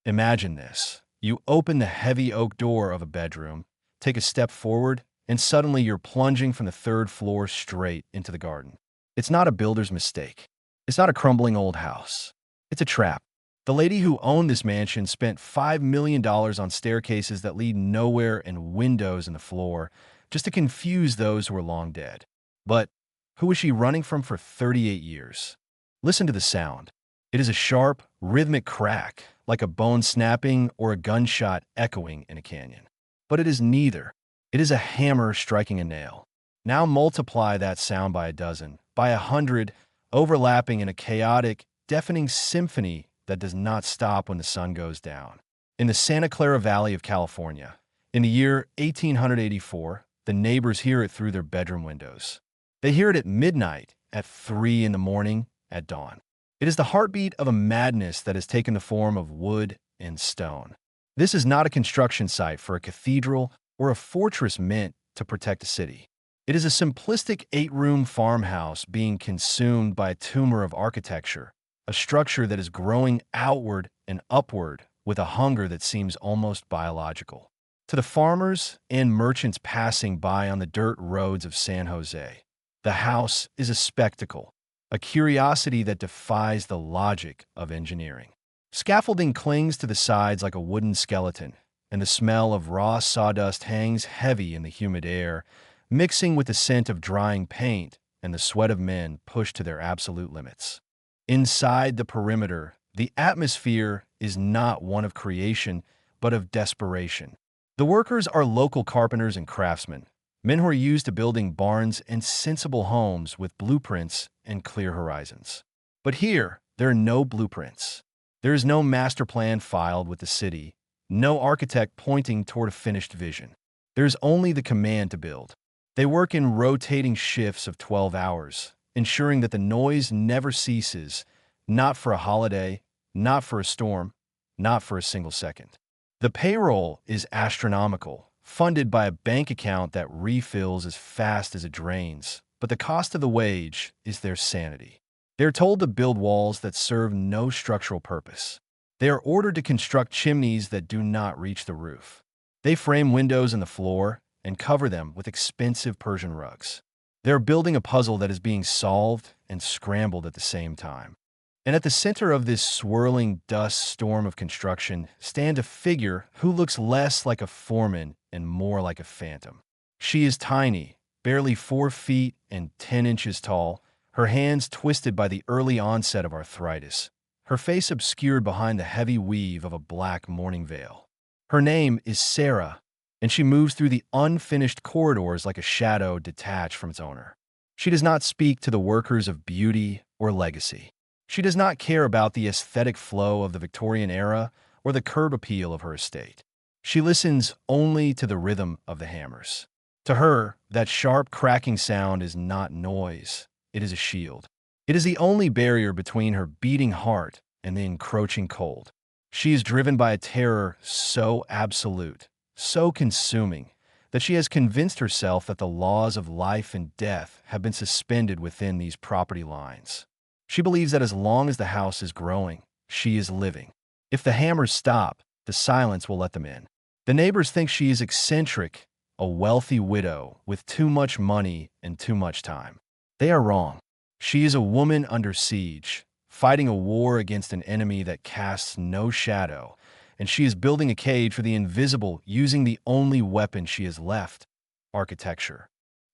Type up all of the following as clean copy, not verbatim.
Imagine this. You open the heavy oak door of a bedroom, take a step forward, and suddenly you're plunging from the third floor straight into the garden. It's not a builder's mistake. It's not a crumbling old house. It's a trap. The lady who owned this mansion spent $5 million on staircases that lead nowhere and windows in the floor just to confuse those who were long dead. But who was she running from for 38 years? Listen to the sound. It is a sharp, rhythmic crack, like a bone snapping or a gunshot echoing in a canyon. But it is neither. It is a hammer striking a nail. Now multiply that sound by a dozen, by 100, overlapping in a chaotic, deafening symphony that does not stop when the sun goes down. In the Santa Clara Valley of California, in the year 1884, the neighbors hear it through their bedroom windows. They hear it at midnight, at 3 in the morning, at dawn. It is the heartbeat of a madness that has taken the form of wood and stone. This is not a construction site for a cathedral or a fortress meant to protect a city. It is a simplistic 8-room farmhouse being consumed by a tumor of architecture, a structure that is growing outward and upward with a hunger that seems almost biological. To the farmers and merchants passing by on the dirt roads of San Jose, the house is a spectacle, a curiosity that defies the logic of engineering. Scaffolding clings to the sides like a wooden skeleton, and the smell of raw sawdust hangs heavy in the humid air, mixing with the scent of drying paint and the sweat of men pushed to their absolute limits. Inside the perimeter, the atmosphere is not one of creation, but of desperation. The workers are local carpenters and craftsmen, men who are used to building barns and sensible homes with blueprints and clear horizons. But here, there are no blueprints. There is no master plan filed with the city, no architect pointing toward a finished vision. There is only the command to build. They work in rotating shifts of 12 hours, ensuring that the noise never ceases, not for a holiday, not for a storm, not for a single second. The payroll is astronomical, funded by a bank account that refills as fast as it drains, but the cost of the wage is their sanity. They are told to build walls that serve no structural purpose. They are ordered to construct chimneys that do not reach the roof. They frame windows in the floor and cover them with expensive Persian rugs. They are building a puzzle that is being solved and scrambled at the same time. And at the center of this swirling dust storm of construction stands a figure who looks less like a foreman and more like a phantom. She is tiny, barely 4 feet and 10 inches tall, her hands twisted by the early onset of arthritis, her face obscured behind the heavy weave of a black mourning veil. Her name is Sarah, and she moves through the unfinished corridors like a shadow detached from its owner. She does not speak to the workers of beauty or legacy. She does not care about the aesthetic flow of the Victorian era or the curb appeal of her estate. She listens only to the rhythm of the hammers. To her, that sharp cracking sound is not noise, it is a shield. It is the only barrier between her beating heart and the encroaching cold. She is driven by a terror so absolute, so consuming, that she has convinced herself that the laws of life and death have been suspended within these property lines. She believes that as long as the house is growing, she is living. If the hammers stop, the silence will let them in. The neighbors think she is eccentric, a wealthy widow with too much money and too much time. They are wrong. She is a woman under siege, fighting a war against an enemy that casts no shadow, and she is building a cage for the invisible using the only weapon she has left, architecture.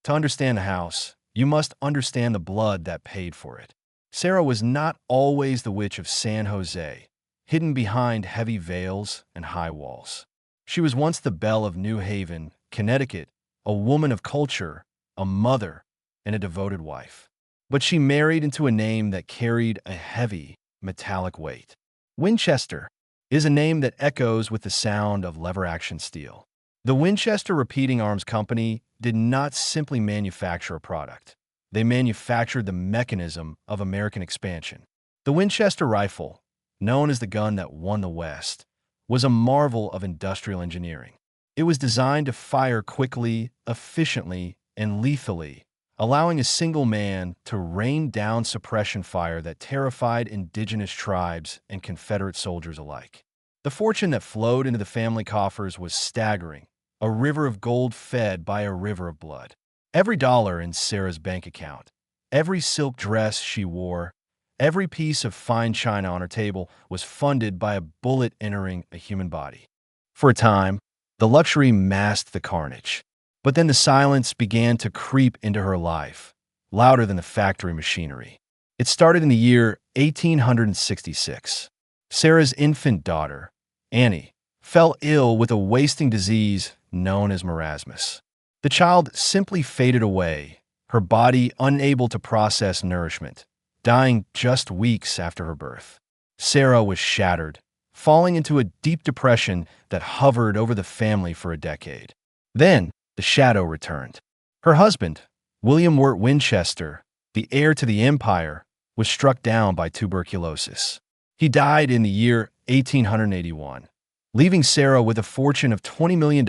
To understand the house, you must understand the blood that paid for it. Sarah was not always the witch of San Jose, hidden behind heavy veils and high walls. She was once the belle of New Haven, Connecticut, a woman of culture, a mother, and a devoted wife. But she married into a name that carried a heavy, metallic weight. Winchester is a name that echoes with the sound of lever-action steel. The Winchester Repeating Arms Company did not simply manufacture a product. They manufactured the mechanism of American expansion. The Winchester rifle, known as the gun that won the West, was a marvel of industrial engineering. It was designed to fire quickly, efficiently, and lethally, allowing a single man to rain down suppression fire that terrified indigenous tribes and Confederate soldiers alike. The fortune that flowed into the family coffers was staggering, a river of gold fed by a river of blood. Every dollar in Sarah's bank account, every silk dress she wore, every piece of fine china on her table was funded by a bullet entering a human body. For a time, the luxury masked the carnage. But then the silence began to creep into her life, louder than the factory machinery. It started in the year 1866. Sarah's infant daughter, Annie, fell ill with a wasting disease known as marasmus. The child simply faded away, her body unable to process nourishment, dying just weeks after her birth. Sarah was shattered, falling into a deep depression that hovered over the family for a decade. Then, the shadow returned. Her husband, William Wirt Winchester, the heir to the empire, was struck down by tuberculosis. He died in the year 1881, leaving Sarah with a fortune of $20 million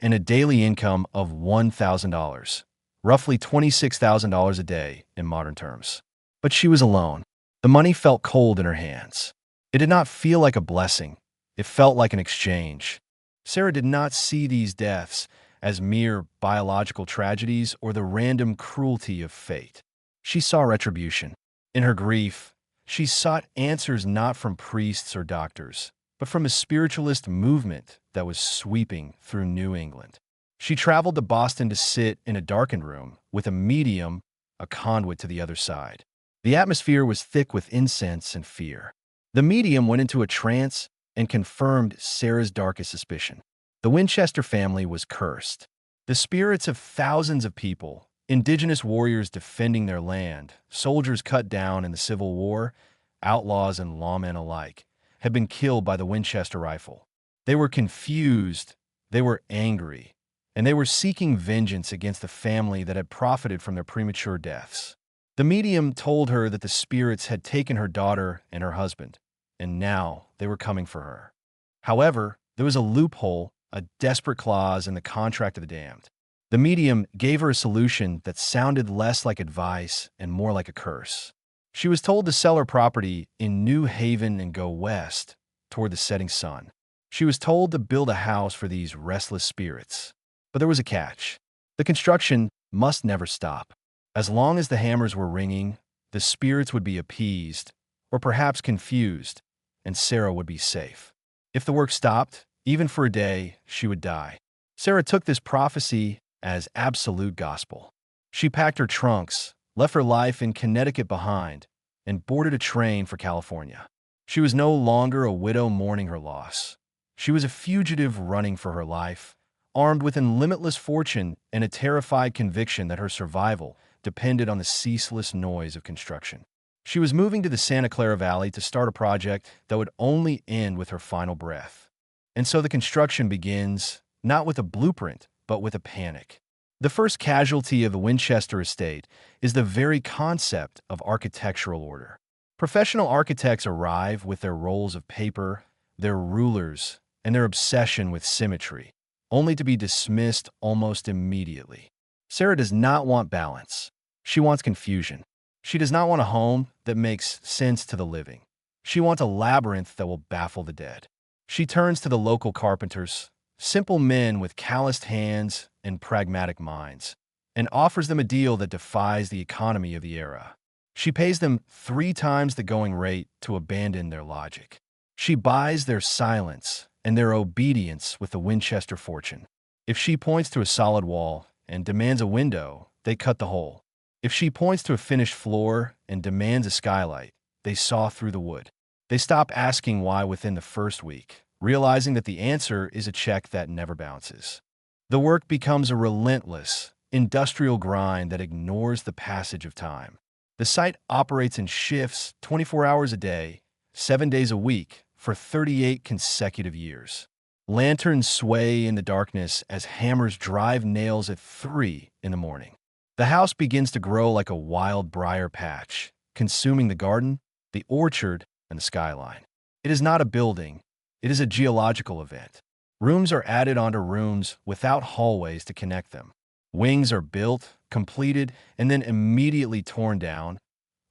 and a daily income of $1,000, roughly $26,000 a day in modern terms. But she was alone. The money felt cold in her hands. It did not feel like a blessing. It felt like an exchange. Sarah did not see these deaths as mere biological tragedies or the random cruelty of fate. She saw retribution. In her grief, she sought answers not from priests or doctors, but from a spiritualist movement that was sweeping through New England. She traveled to Boston to sit in a darkened room with a medium, a conduit to the other side. The atmosphere was thick with incense and fear. The medium went into a trance and confirmed Sarah's darkest suspicion. The Winchester family was cursed. The spirits of thousands of people, indigenous warriors defending their land, soldiers cut down in the Civil War, outlaws and lawmen alike, had been killed by the Winchester rifle. They were confused, they were angry, and they were seeking vengeance against the family that had profited from their premature deaths. The medium told her that the spirits had taken her daughter and her husband, and now they were coming for her. However, there was a loophole, a desperate clause in the contract of the damned. The medium gave her a solution that sounded less like advice and more like a curse. She was told to sell her property in New Haven and go west toward the setting sun. She was told to build a house for these restless spirits. But there was a catch. The construction must never stop. As long as the hammers were ringing, the spirits would be appeased, or perhaps confused, and Sarah would be safe. If the work stopped, even for a day, she would die. Sarah took this prophecy as absolute gospel. She packed her trunks, left her life in Connecticut behind, and boarded a train for California. She was no longer a widow mourning her loss. She was a fugitive running for her life, armed with a limitless fortune and a terrified conviction that her survival depended on the ceaseless noise of construction. She was moving to the Santa Clara Valley to start a project that would only end with her final breath. And so the construction begins, not with a blueprint, but with a panic. The first casualty of the Winchester estate is the very concept of architectural order. Professional architects arrive with their rolls of paper, their rulers, and their obsession with symmetry, only to be dismissed almost immediately. Sarah does not want balance. She wants confusion. She does not want a home that makes sense to the living. She wants a labyrinth that will baffle the dead. She turns to the local carpenters, simple men with calloused hands and pragmatic minds, and offers them a deal that defies the economy of the era. She pays them 3 times the going rate to abandon their logic. She buys their silence and their obedience with the Winchester fortune. If she points to a solid wall and demands a window, they cut the hole. If she points to a finished floor and demands a skylight, they saw through the wood. They stop asking why within the first week, realizing that the answer is a check that never bounces. The work becomes a relentless, industrial grind that ignores the passage of time. The site operates in shifts 24 hours a day, 7 days a week, for 38 consecutive years. Lanterns sway in the darkness as hammers drive nails at 3 in the morning. The house begins to grow like a wild briar patch, consuming the garden, the orchard, and the skyline. It is not a building, it is a geological event. Rooms are added onto rooms without hallways to connect them. Wings are built, completed, and then immediately torn down,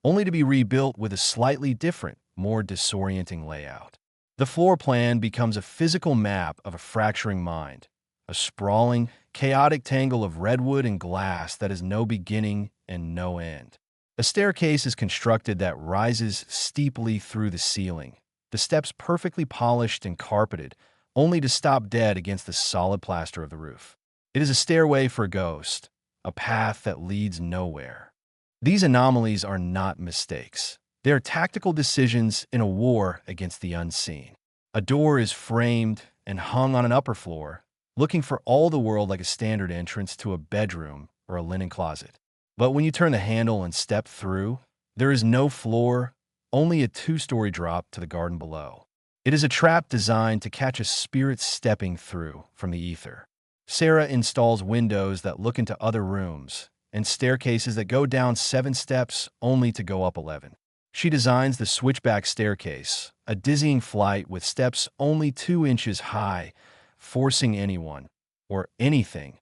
only to be rebuilt with a slightly different, more disorienting layout. The floor plan becomes a physical map of a fracturing mind, a sprawling, chaotic tangle of redwood and glass that has no beginning and no end. A staircase is constructed that rises steeply through the ceiling, the steps perfectly polished and carpeted, only to stop dead against the solid plaster of the roof. It is a stairway for a ghost, a path that leads nowhere. These anomalies are not mistakes. They are tactical decisions in a war against the unseen. A door is framed and hung on an upper floor, looking for all the world like a standard entrance to a bedroom or a linen closet. But when you turn the handle and step through, there is no floor, only a two-story drop to the garden below. It is a trap designed to catch a spirit stepping through from the ether. Sarah installs windows that look into other rooms and staircases that go down 7 steps only to go up 11. She designs the switchback staircase, a dizzying flight with steps only 2 inches high, forcing anyone, or anything,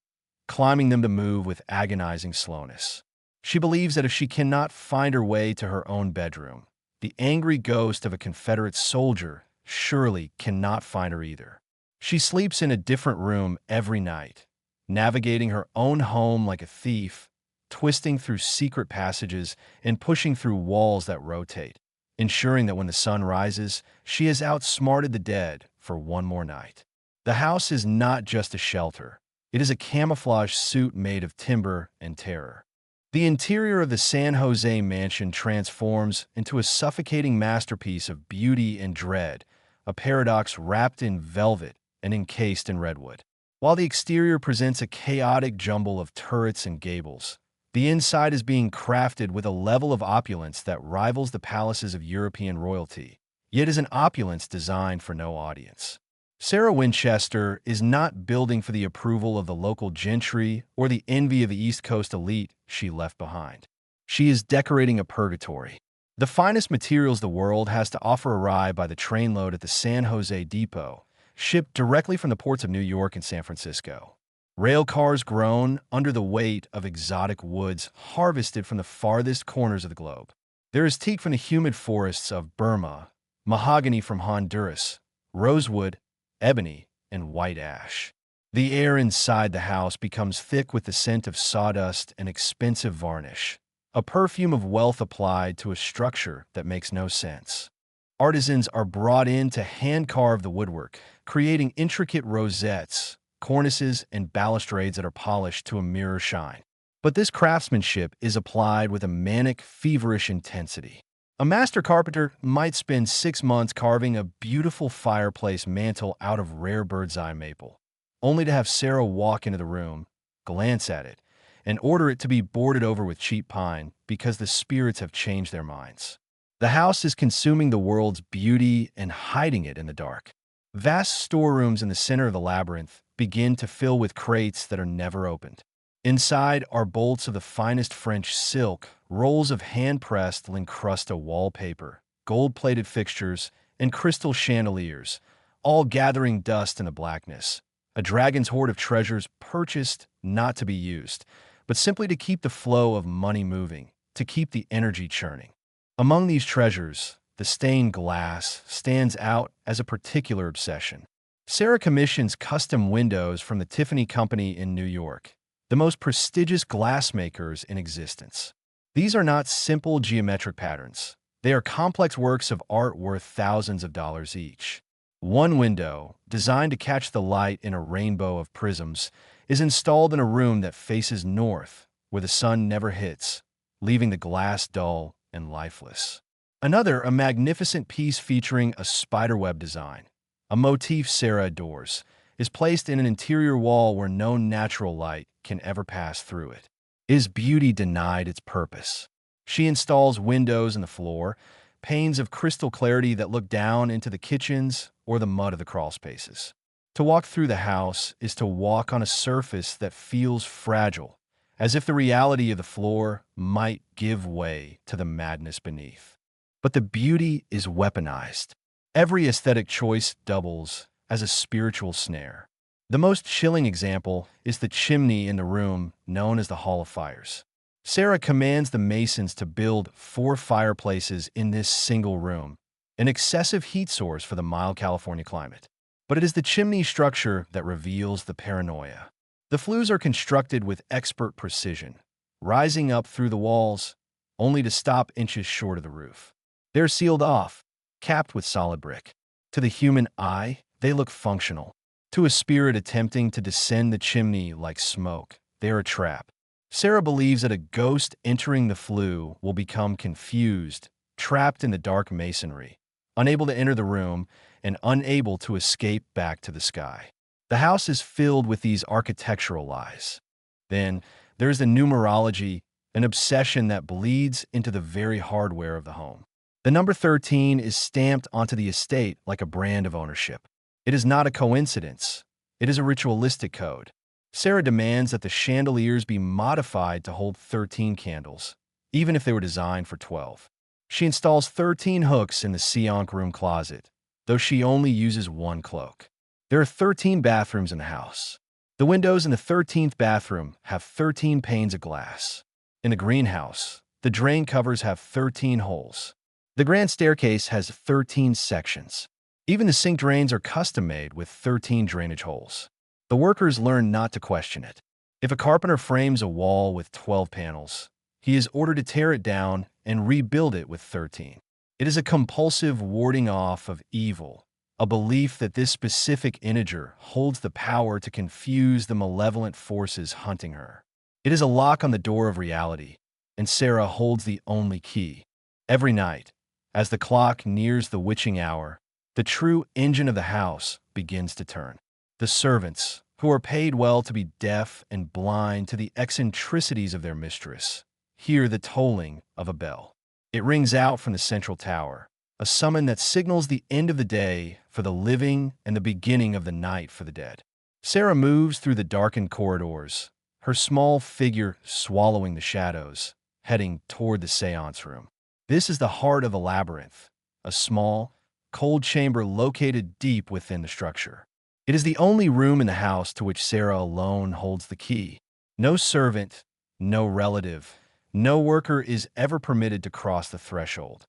climbing them to move with agonizing slowness. She believes that if she cannot find her way to her own bedroom, the angry ghost of a Confederate soldier surely cannot find her either. She sleeps in a different room every night, navigating her own home like a thief, twisting through secret passages and pushing through walls that rotate, ensuring that when the sun rises, she has outsmarted the dead for one more night. The house is not just a shelter. It is a camouflage suit made of timber and terror. The interior of the San Jose mansion transforms into a suffocating masterpiece of beauty and dread, a paradox wrapped in velvet and encased in redwood. While the exterior presents a chaotic jumble of turrets and gables, the inside is being crafted with a level of opulence that rivals the palaces of European royalty, yet is an opulence designed for no audience. Sarah Winchester is not building for the approval of the local gentry or the envy of the East Coast elite she left behind. She is decorating a purgatory. The finest materials the world has to offer arrive by the trainload at the San Jose depot, shipped directly from the ports of New York and San Francisco. Rail cars groan under the weight of exotic woods harvested from the farthest corners of the globe. There is teak from the humid forests of Burma, mahogany from Honduras, rosewood, ebony, and white ash. The air inside the house becomes thick with the scent of sawdust and expensive varnish, a perfume of wealth applied to a structure that makes no sense. Artisans are brought in to hand-carve the woodwork, creating intricate rosettes, cornices, and balustrades that are polished to a mirror shine. But this craftsmanship is applied with a manic, feverish intensity. A master carpenter might spend 6 months carving a beautiful fireplace mantel out of rare bird's eye maple, only to have Sarah walk into the room, glance at it, and order it to be boarded over with cheap pine because the spirits have changed their minds. The house is consuming the world's beauty and hiding it in the dark. Vast storerooms in the center of the labyrinth begin to fill with crates that are never opened. Inside are bolts of the finest French silk, rolls of hand-pressed Lincrusta wallpaper, gold-plated fixtures, and crystal chandeliers, all gathering dust in the blackness. A dragon's hoard of treasures purchased not to be used, but simply to keep the flow of money moving, to keep the energy churning. Among these treasures, the stained glass stands out as a particular obsession. Sarah commissions custom windows from the Tiffany Company in New York, the most prestigious glassmakers in existence. These are not simple geometric patterns. They are complex works of art worth thousands of dollars each. One window, designed to catch the light in a rainbow of prisms, is installed in a room that faces north, where the sun never hits, leaving the glass dull and lifeless. Another, a magnificent piece featuring a spiderweb design, a motif Sarah adores, is placed in an interior wall where no natural light can ever pass through it. Is beauty denied its purpose? She installs windows in the floor, panes of crystal clarity that look down into the kitchens or the mud of the crawl spaces. To walk through the house is to walk on a surface that feels fragile, as if the reality of the floor might give way to the madness beneath. But the beauty is weaponized. Every aesthetic choice doubles as a spiritual snare. The most chilling example is the chimney in the room known as the Hall of Fires. Sarah commands the masons to build 4 fireplaces in this single room, an excessive heat source for the mild California climate. But it is the chimney structure that reveals the paranoia. The flues are constructed with expert precision, rising up through the walls, only to stop inches short of the roof. They're sealed off, capped with solid brick. To the human eye, they look functional. To a spirit attempting to descend the chimney like smoke, they're a trap. Sarah believes that a ghost entering the flue will become confused, trapped in the dark masonry, unable to enter the room and unable to escape back to the sky. The house is filled with these architectural lies. Then there's the numerology, an obsession that bleeds into the very hardware of the home. The number 13 is stamped onto the estate like a brand of ownership. It is not a coincidence. It is a ritualistic code. Sarah demands that the chandeliers be modified to hold 13 candles, even if they were designed for 12. She installs 13 hooks in the Seance room closet, though she only uses one cloak. There are 13 bathrooms in the house. The windows in the 13th bathroom have 13 panes of glass. In the greenhouse, the drain covers have 13 holes. The grand staircase has 13 sections. Even the sink drains are custom-made with 13 drainage holes. The workers learn not to question it. If a carpenter frames a wall with 12 panels, he is ordered to tear it down and rebuild it with 13. It is a compulsive warding off of evil, a belief that this specific integer holds the power to confuse the malevolent forces hunting her. It is a lock on the door of reality, and Sarah holds the only key. Every night, as the clock nears the witching hour, the true engine of the house begins to turn. The servants, who are paid well to be deaf and blind to the eccentricities of their mistress, hear the tolling of a bell. It rings out from the central tower, a summon that signals the end of the day for the living and the beginning of the night for the dead. Sarah moves through the darkened corridors, her small figure swallowing the shadows, heading toward the seance room. This is the heart of the labyrinth, a small, cold chamber located deep within the structure. It is the only room in the house to which Sarah alone holds the key. No servant, no relative, no worker is ever permitted to cross the threshold.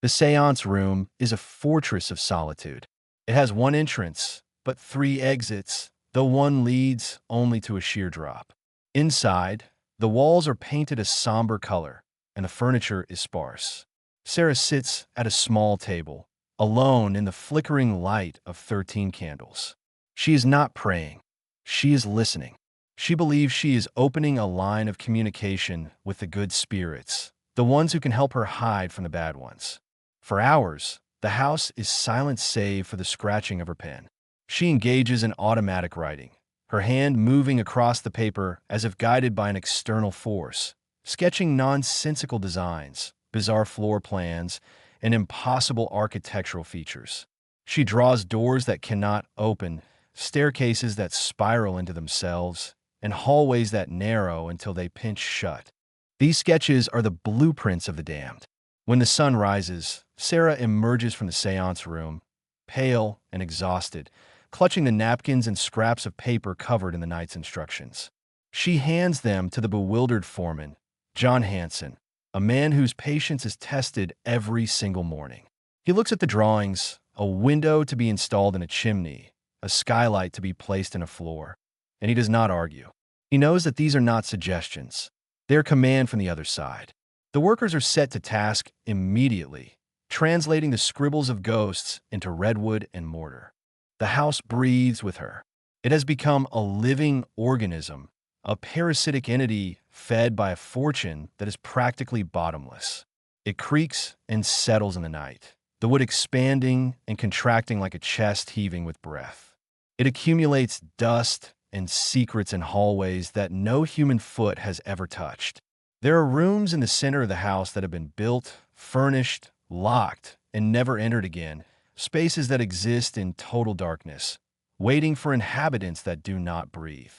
The seance room is a fortress of solitude. It has one entrance, but 3 exits, though one leads only to a sheer drop. Inside, the walls are painted a somber color, and the furniture is sparse. Sarah sits at a small table, alone in the flickering light of 13 candles. She is not praying. She is listening. She believes she is opening a line of communication with the good spirits, the ones who can help her hide from the bad ones. For hours, the house is silent save for the scratching of her pen. She engages in automatic writing, her hand moving across the paper as if guided by an external force, sketching nonsensical designs, bizarre floor plans, and impossible architectural features. She draws doors that cannot open, staircases that spiral into themselves, and hallways that narrow until they pinch shut. These sketches are the blueprints of the damned. When the sun rises, Sarah emerges from the seance room, pale and exhausted, clutching the napkins and scraps of paper covered in the night's instructions. She hands them to the bewildered foreman, John Hanson, a man whose patience is tested every single morning. He looks at the drawings, a window to be installed in a chimney, a skylight to be placed in a floor, and he does not argue. He knows that these are not suggestions. They are command from the other side. The workers are set to task immediately, translating the scribbles of ghosts into redwood and mortar. The house breathes with her. It has become a living organism, a parasitic entity fed by a fortune that is practically bottomless. It creaks and settles in the night, the wood expanding and contracting like a chest heaving with breath. It accumulates dust and secrets in hallways that no human foot has ever touched. There are rooms in the center of the house that have been built, furnished, locked, and never entered again, spaces that exist in total darkness, waiting for inhabitants that do not breathe.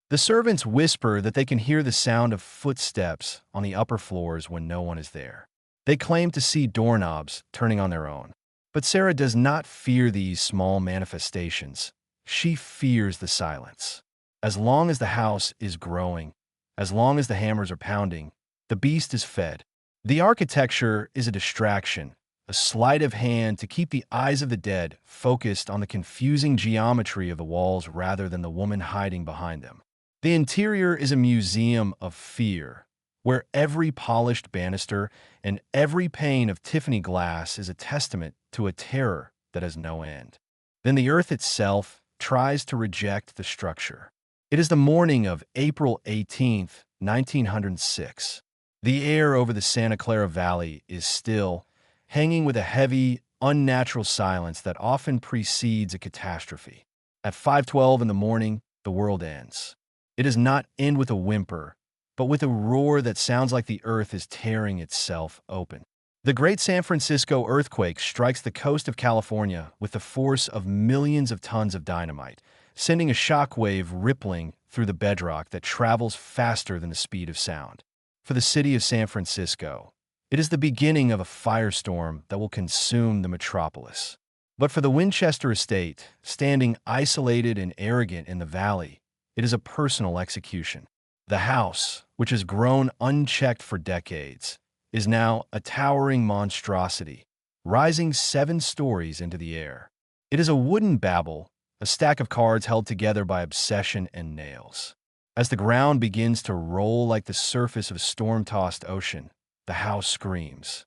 The servants whisper that they can hear the sound of footsteps on the upper floors when no one is there. They claim to see doorknobs turning on their own. But Sarah does not fear these small manifestations. She fears the silence. As long as the house is growing, as long as the hammers are pounding, the beast is fed. The architecture is a distraction, a a sleight of hand to keep the eyes of the dead focused on the confusing geometry of the walls rather than the woman hiding behind them. The interior is a museum of fear, where every polished banister and every pane of Tiffany glass is a testament to a terror that has no end. Then the earth itself tries to reject the structure. It is the morning of April 18th, 1906. The air over the Santa Clara Valley is still, hanging with a heavy, unnatural silence that often precedes a catastrophe. At 5:12 in the morning, the world ends. It does not end with a whimper, but with a roar that sounds like the earth is tearing itself open. The Great San Francisco earthquake strikes the coast of California with the force of millions of tons of dynamite, sending a shockwave rippling through the bedrock that travels faster than the speed of sound. For the city of San Francisco, it is the beginning of a firestorm that will consume the metropolis. But for the Winchester estate, standing isolated and arrogant in the valley, it is a personal execution. The house, which has grown unchecked for decades, is now a towering monstrosity, rising 7 stories into the air. It is a wooden Babel, a stack of cards held together by obsession and nails. As the ground begins to roll like the surface of a storm-tossed ocean, the house screams.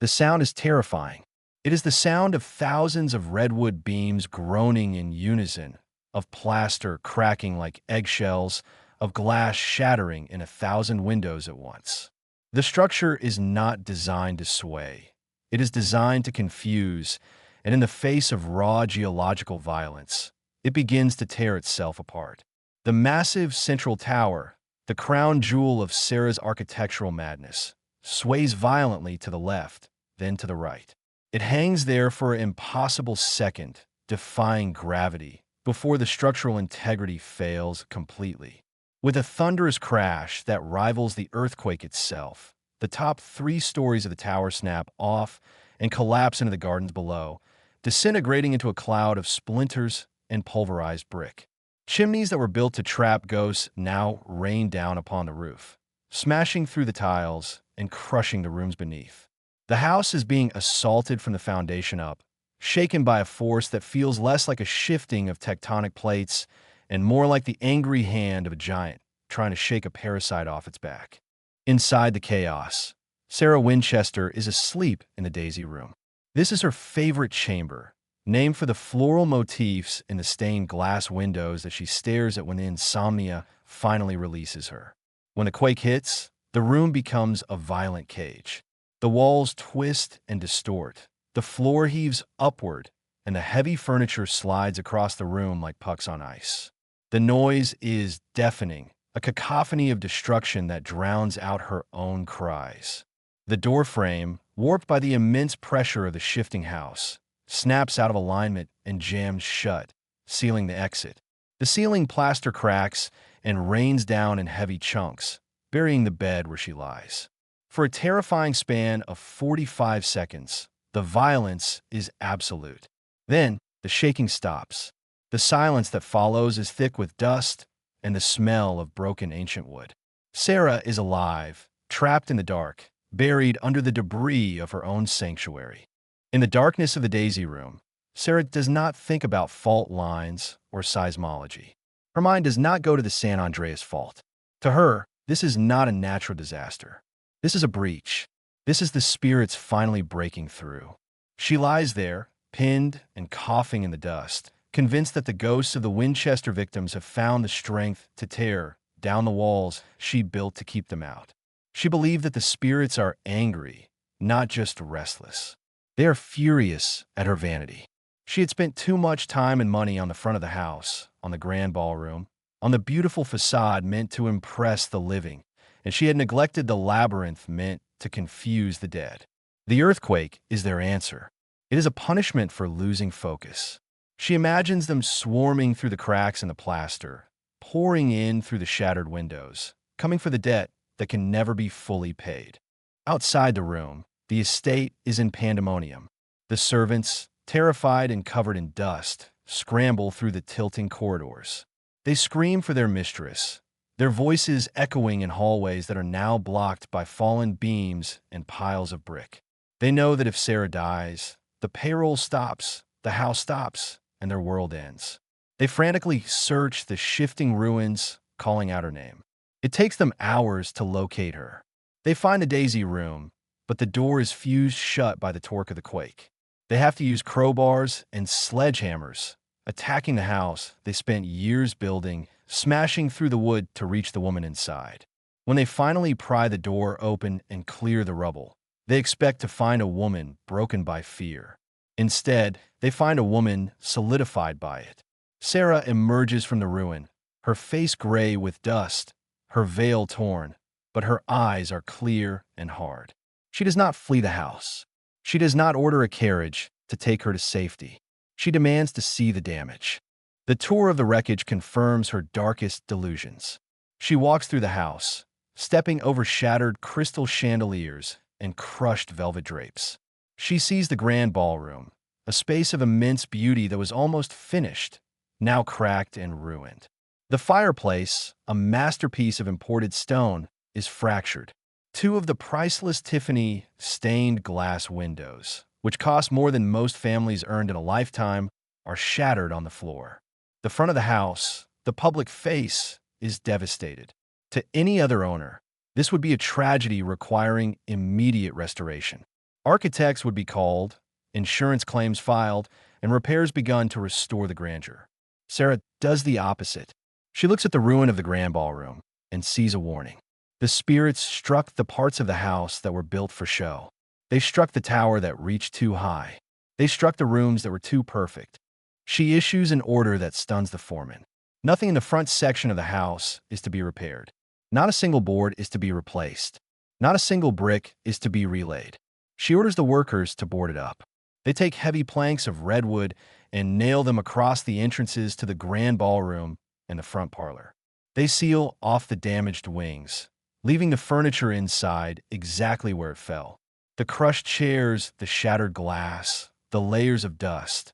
The sound is terrifying. It is the sound of thousands of redwood beams groaning in unison, of plaster cracking like eggshells, of glass shattering in 1,000 windows at once. The structure is not designed to sway. It is designed to confuse, and in the face of raw geological violence, it begins to tear itself apart. The massive central tower, the crown jewel of Sarah's architectural madness, sways violently to the left, then to the right. It hangs there for an impossible second, defying gravity, before the structural integrity fails completely. With a thunderous crash that rivals the earthquake itself, the top 3 stories of the tower snap off and collapse into the gardens below, disintegrating into a cloud of splinters and pulverized brick. Chimneys that were built to trap ghosts now rain down upon the roof, smashing through the tiles and crushing the rooms beneath. The house is being assaulted from the foundation up, shaken by a force that feels less like a shifting of tectonic plates and more like the angry hand of a giant trying to shake a parasite off its back. Inside the chaos, Sarah Winchester is asleep in the Daisy Room. This is her favorite chamber, named for the floral motifs in the stained glass windows that she stares at when the insomnia finally releases her. When the quake hits, the room becomes a violent cage. The walls twist and distort, the floor heaves upward, and the heavy furniture slides across the room like pucks on ice. The noise is deafening, a cacophony of destruction that drowns out her own cries. The doorframe, warped by the immense pressure of the shifting house, snaps out of alignment and jams shut, sealing the exit. The ceiling plaster cracks and rains down in heavy chunks, burying the bed where she lies. For a terrifying span of 45 seconds, the violence is absolute. Then, the shaking stops. The silence that follows is thick with dust and the smell of broken ancient wood. Sarah is alive, trapped in the dark, buried under the debris of her own sanctuary. In the darkness of the Daisy Room, Sarah does not think about fault lines or seismology. Her mind does not go to the San Andreas Fault. To her, this is not a natural disaster. This is a breach. This is the spirits finally breaking through. She lies there, pinned and coughing in the dust, convinced that the ghosts of the Winchester victims have found the strength to tear down the walls she built to keep them out. She believed that the spirits are angry, not just restless. They are furious at her vanity. She had spent too much time and money on the front of the house, on the grand ballroom, on the beautiful facade meant to impress the living, and she had neglected the labyrinth meant to confuse the dead. The earthquake is their answer. It is a punishment for losing focus. She imagines them swarming through the cracks in the plaster, pouring in through the shattered windows, coming for the debt that can never be fully paid. Outside the room, the estate is in pandemonium. The servants, terrified and covered in dust, scramble through the tilting corridors. They scream for their mistress, their voices echoing in hallways that are now blocked by fallen beams and piles of brick. They know that if Sarah dies, the payroll stops, the house stops, and their world ends. They frantically search the shifting ruins, calling out her name. It takes them hours to locate her. They find the Daisy room, but the door is fused shut by the torque of the quake. They have to use crowbars and sledgehammers, attacking the house they spent years building, smashing through the wood to reach the woman inside. When they finally pry the door open and clear the rubble, they expect to find a woman broken by fear. Instead, they find a woman solidified by it. Sarah emerges from the ruin, her face gray with dust, her veil torn, but her eyes are clear and hard. She does not flee the house. She does not order a carriage to take her to safety. She demands to see the damage. The tour of the wreckage confirms her darkest delusions. She walks through the house, stepping over shattered crystal chandeliers and crushed velvet drapes. She sees the grand ballroom, a space of immense beauty that was almost finished, now cracked and ruined. The fireplace, a masterpiece of imported stone, is fractured. Two of the priceless Tiffany stained glass windows, which cost more than most families earned in a lifetime, are shattered on the floor. The front of the house, the public face, is devastated. To any other owner, this would be a tragedy requiring immediate restoration. Architects would be called, insurance claims filed, and repairs begun to restore the grandeur. Sarah does the opposite. She looks at the ruin of the grand ballroom and sees a warning. The spirits struck the parts of the house that were built for show. They struck the tower that reached too high. They struck the rooms that were too perfect. She issues an order that stuns the foreman. Nothing in the front section of the house is to be repaired. Not a single board is to be replaced. Not a single brick is to be relaid. She orders the workers to board it up. They take heavy planks of redwood and nail them across the entrances to the grand ballroom and the front parlor. They seal off the damaged wings, leaving the furniture inside exactly where it fell. The crushed chairs, the shattered glass, the layers of dust.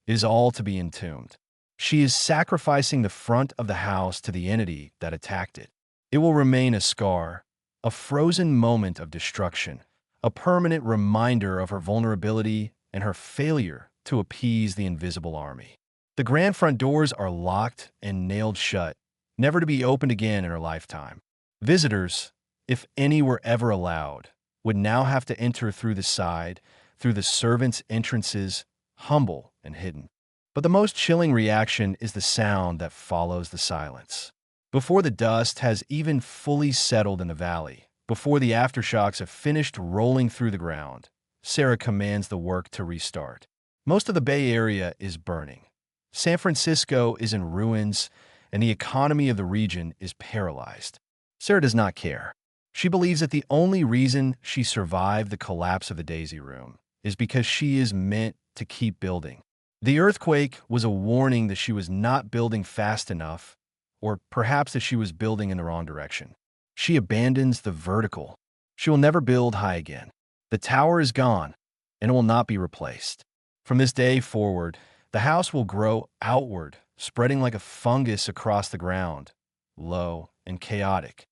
It is all to be entombed. She is sacrificing the front of the house to the entity that attacked it. It will remain a scar, a frozen moment of destruction, a permanent reminder of her vulnerability and her failure to appease the invisible army. The grand front doors are locked and nailed shut, never to be opened again in her lifetime. Visitors, if any were ever allowed, would now have to enter through the side, through the servants' entrances, humble and hidden. But the most chilling reaction is the sound that follows the silence. Before the dust has even fully settled in the valley, before the aftershocks have finished rolling through the ground, Sarah commands the work to restart. Most of the Bay Area is burning. San Francisco is in ruins, and the economy of the region is paralyzed. Sarah does not care. She believes that the only reason she survived the collapse of the Daisy Room is because she is meant to keep building. The earthquake was a warning that she was not building fast enough, or perhaps that she was building in the wrong direction. She abandons the vertical. She will never build high again. The tower is gone, and it will not be replaced. From this day forward, the house will grow outward, spreading like a fungus across the ground, low and chaotic.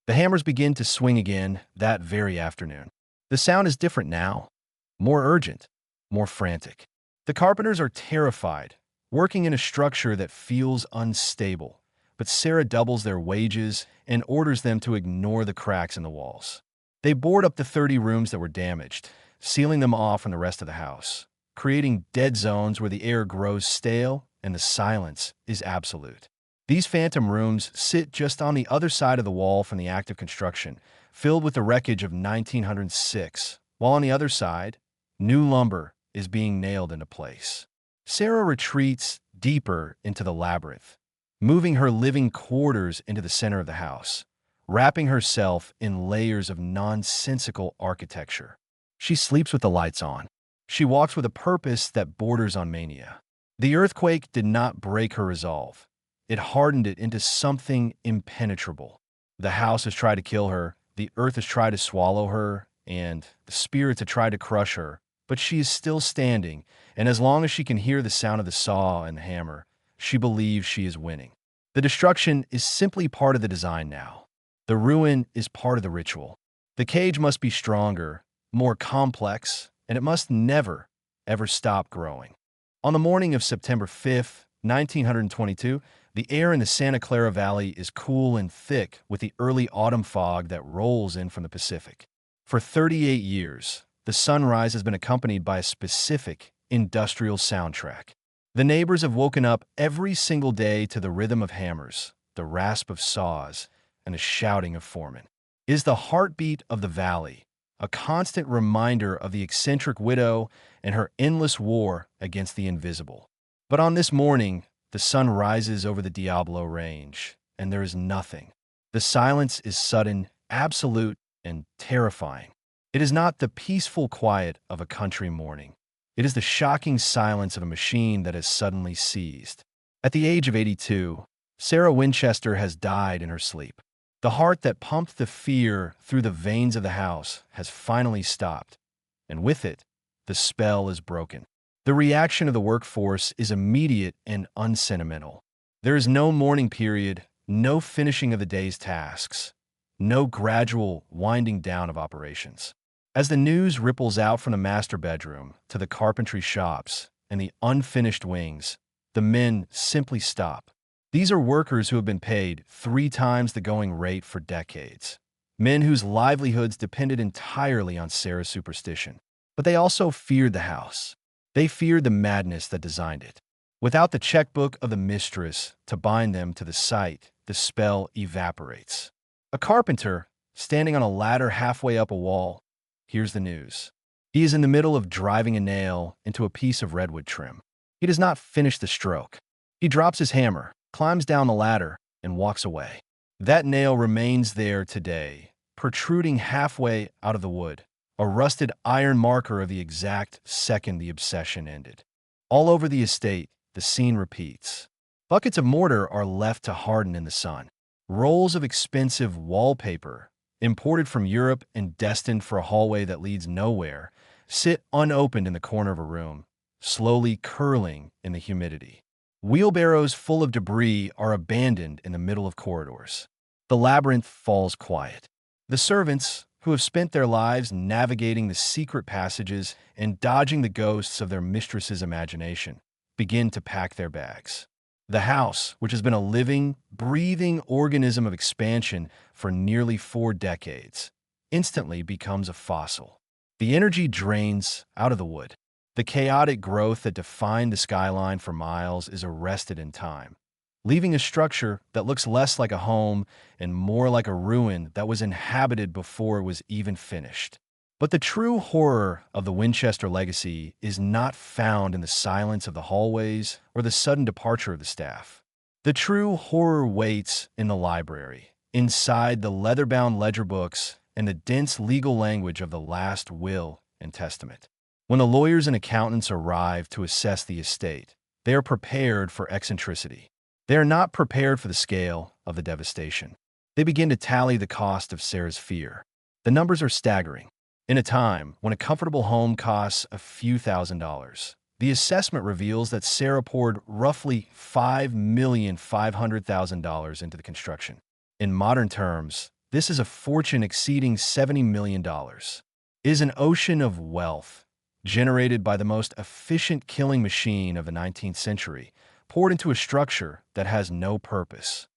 The hammers begin to swing again that very afternoon. The sound is different now, more urgent, more frantic. The carpenters are terrified, working in a structure that feels unstable, but Sarah doubles their wages and orders them to ignore the cracks in the walls. They board up the 30 rooms that were damaged, sealing them off from the rest of the house, creating dead zones where the air grows stale and the silence is absolute. These phantom rooms sit just on the other side of the wall from the active construction, filled with the wreckage of 1906, while on the other side, new lumber is being nailed into place. Sarah retreats deeper into the labyrinth, moving her living quarters into the center of the house, wrapping herself in layers of nonsensical architecture. She sleeps with the lights on. She walks with a purpose that borders on mania. The earthquake did not break her resolve. It hardened it into something impenetrable. The house has tried to kill her, the earth has tried to swallow her, and the spirits have tried to crush her, but she is still standing, and as long as she can hear the sound of the saw and the hammer, she believes she is winning. The destruction is simply part of the design now. The ruin is part of the ritual. The cage must be stronger, more complex, and it must never, ever stop growing. On the morning of September 5th, 1922, the air in the Santa Clara Valley is cool and thick with the early autumn fog that rolls in from the Pacific. For 38 years, the sunrise has been accompanied by a specific industrial soundtrack. The neighbors have woken up every single day to the rhythm of hammers, the rasp of saws, and the shouting of foremen. It is the heartbeat of the valley, a constant reminder of the eccentric widow and her endless war against the invisible. But on this morning, the sun rises over the Diablo Range, and there is nothing. The silence is sudden, absolute, and terrifying. It is not the peaceful quiet of a country morning. It is the shocking silence of a machine that has suddenly seized. At the age of 82, Sarah Winchester has died in her sleep. The heart that pumped the fear through the veins of the house has finally stopped, and with it, the spell is broken. The reaction of the workforce is immediate and unsentimental. There is no mourning period, no finishing of the day's tasks, no gradual winding down of operations. As the news ripples out from the master bedroom to the carpentry shops and the unfinished wings, the men simply stop. These are workers who have been paid 3 times the going rate for decades. Men whose livelihoods depended entirely on Sarah's superstition. But they also feared the house. They feared the madness that designed it. Without the checkbook of the mistress to bind them to the site, the spell evaporates. A carpenter, standing on a ladder halfway up a wall, hears the news. He is in the middle of driving a nail into a piece of redwood trim. He does not finish the stroke. He drops his hammer, climbs down the ladder, and walks away. That nail remains there today, protruding halfway out of the wood, a rusted iron marker of the exact second the obsession ended. All over the estate, the scene repeats. Buckets of mortar are left to harden in the sun. Rolls of expensive wallpaper, imported from Europe and destined for a hallway that leads nowhere, sit unopened in the corner of a room, slowly curling in the humidity. Wheelbarrows full of debris are abandoned in the middle of corridors. The labyrinth falls quiet. The servants, who have spent their lives navigating the secret passages and dodging the ghosts of their mistress's imagination, begin to pack their bags. The house, which has been a living, breathing organism of expansion for nearly 4 decades, instantly becomes a fossil. The energy drains out of the wood. The chaotic growth that defined the skyline for miles is arrested in time, leaving a structure that looks less like a home and more like a ruin that was inhabited before it was even finished. But the true horror of the Winchester legacy is not found in the silence of the hallways or the sudden departure of the staff. The true horror waits in the library, inside the leather-bound ledger books and the dense legal language of the last will and testament. When the lawyers and accountants arrive to assess the estate, they are prepared for eccentricity. They are not prepared for the scale of the devastation. They begin to tally the cost of Sarah's fear. The numbers are staggering. In a time when a comfortable home costs a few $1,000s, the assessment reveals that Sarah poured roughly $5,500,000 into the construction. In modern terms, this is a fortune exceeding $70 million. It is an ocean of wealth, generated by the most efficient killing machine of the 19th century, poured into a structure that has no purpose.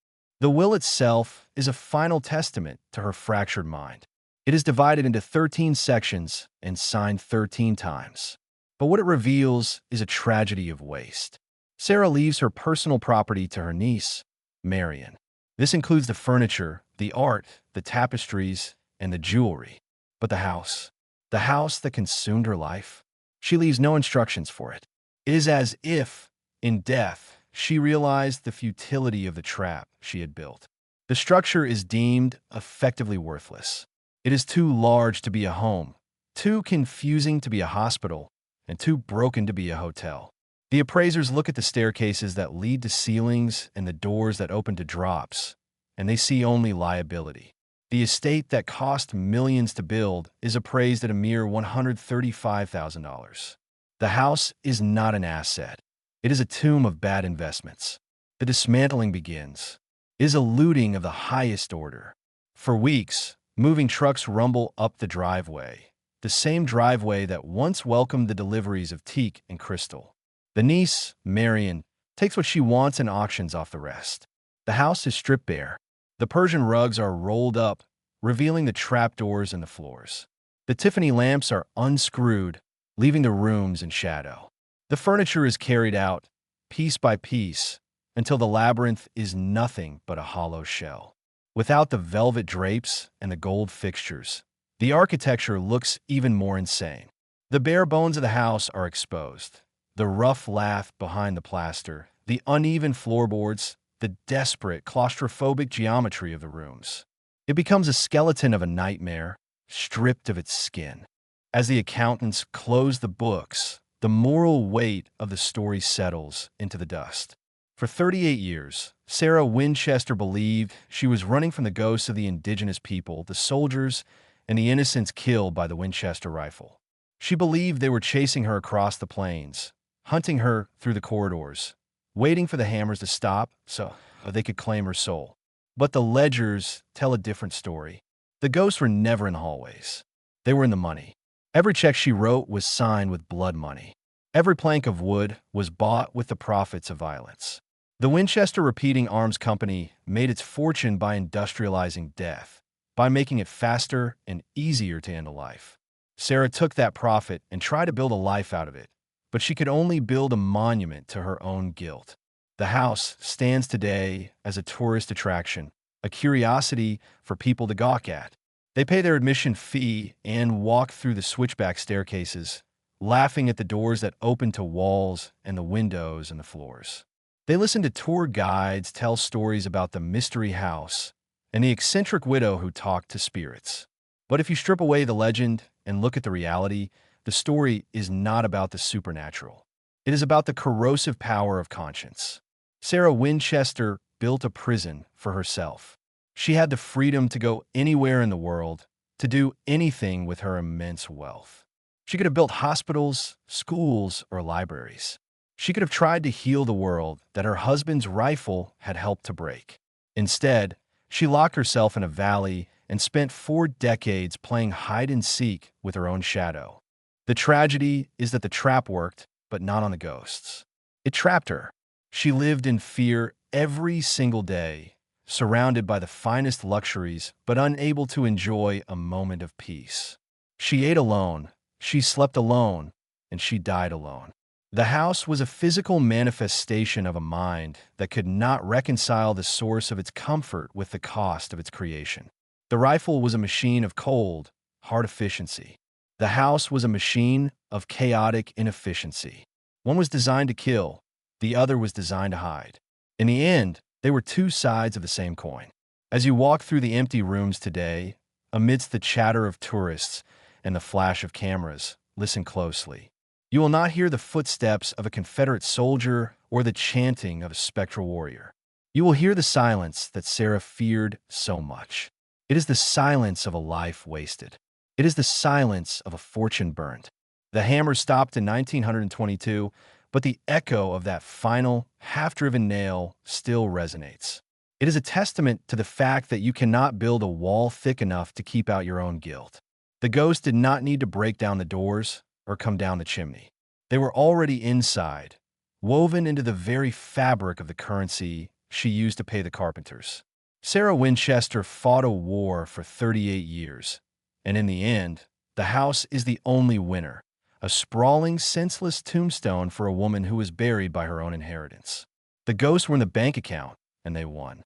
The will itself is a final testament to her fractured mind. It is divided into 13 sections and signed 13 times. But what it reveals is a tragedy of waste. Sarah leaves her personal property to her niece, Marion. This includes the furniture, the art, the tapestries, and the jewelry. But the house that consumed her life, she leaves no instructions for it. It is as if, in death, she realized the futility of the trap she had built. The structure is deemed effectively worthless. It is too large to be a home, too confusing to be a hospital, and too broken to be a hotel. The appraisers look at the staircases that lead to ceilings and the doors that open to drops, and they see only liability. The estate that cost millions to build is appraised at a mere $135,000. The house is not an asset. It is a tomb of bad investments. The dismantling begins. It is a looting of the highest order. For weeks, moving trucks rumble up the driveway, the same driveway that once welcomed the deliveries of teak and crystal. The niece, Marion, takes what she wants and auctions off the rest. The house is stripped bare. The Persian rugs are rolled up, revealing the trapdoors and the floors. The Tiffany lamps are unscrewed, leaving the rooms in shadow. The furniture is carried out, piece by piece, until the labyrinth is nothing but a hollow shell. Without the velvet drapes and the gold fixtures, the architecture looks even more insane. The bare bones of the house are exposed. The rough lath behind the plaster, the uneven floorboards, the desperate claustrophobic geometry of the rooms. It becomes a skeleton of a nightmare, stripped of its skin. As the accountants close the books, the moral weight of the story settles into the dust. For 38 years, Sarah Winchester believed she was running from the ghosts of the indigenous people, the soldiers, and the innocents killed by the Winchester rifle. She believed they were chasing her across the plains, hunting her through the corridors, waiting for the hammers to stop so they could claim her soul. But the ledgers tell a different story. The ghosts were never in the hallways. They were in the money. Every check she wrote was signed with blood money. Every plank of wood was bought with the profits of violence. The Winchester Repeating Arms Company made its fortune by industrializing death, by making it faster and easier to end a life. Sarah took that profit and tried to build a life out of it, but she could only build a monument to her own guilt. The house stands today as a tourist attraction, a curiosity for people to gawk at. They pay their admission fee and walk through the switchback staircases, laughing at the doors that open to walls and the windows and the floors. They listen to tour guides tell stories about the mystery house and the eccentric widow who talked to spirits. But if you strip away the legend and look at the reality, the story is not about the supernatural. It is about the corrosive power of conscience. Sarah Winchester built a prison for herself. She had the freedom to go anywhere in the world, to do anything with her immense wealth. She could have built hospitals, schools, or libraries. She could have tried to heal the world that her husband's rifle had helped to break. Instead, she locked herself in a valley and spent 4 decades playing hide-and-seek with her own shadow. The tragedy is that the trap worked, but not on the ghosts. It trapped her. She lived in fear every single day, surrounded by the finest luxuries, but unable to enjoy a moment of peace. She ate alone, she slept alone, and she died alone. The house was a physical manifestation of a mind that could not reconcile the source of its comfort with the cost of its creation. The rifle was a machine of cold, hard efficiency. The house was a machine of chaotic inefficiency. One was designed to kill, the other was designed to hide. In the end, they were 2 sides of the same coin. As you walk through the empty rooms today, amidst the chatter of tourists and the flash of cameras, listen closely. You will not hear the footsteps of a Confederate soldier or the chanting of a spectral warrior. You will hear the silence that Sarah feared so much. It is the silence of a life wasted. It is the silence of a fortune burned. The hammer stopped in 1922, but the echo of that final, half-driven nail still resonates. It is a testament to the fact that you cannot build a wall thick enough to keep out your own guilt. The ghost did not need to break down the doors or come down the chimney. They were already inside, woven into the very fabric of the currency she used to pay the carpenters. Sarah Winchester fought a war for 38 years, and in the end, the house is the only winner, a sprawling, senseless tombstone for a woman who was buried by her own inheritance. The ghosts were in the bank account, and they won.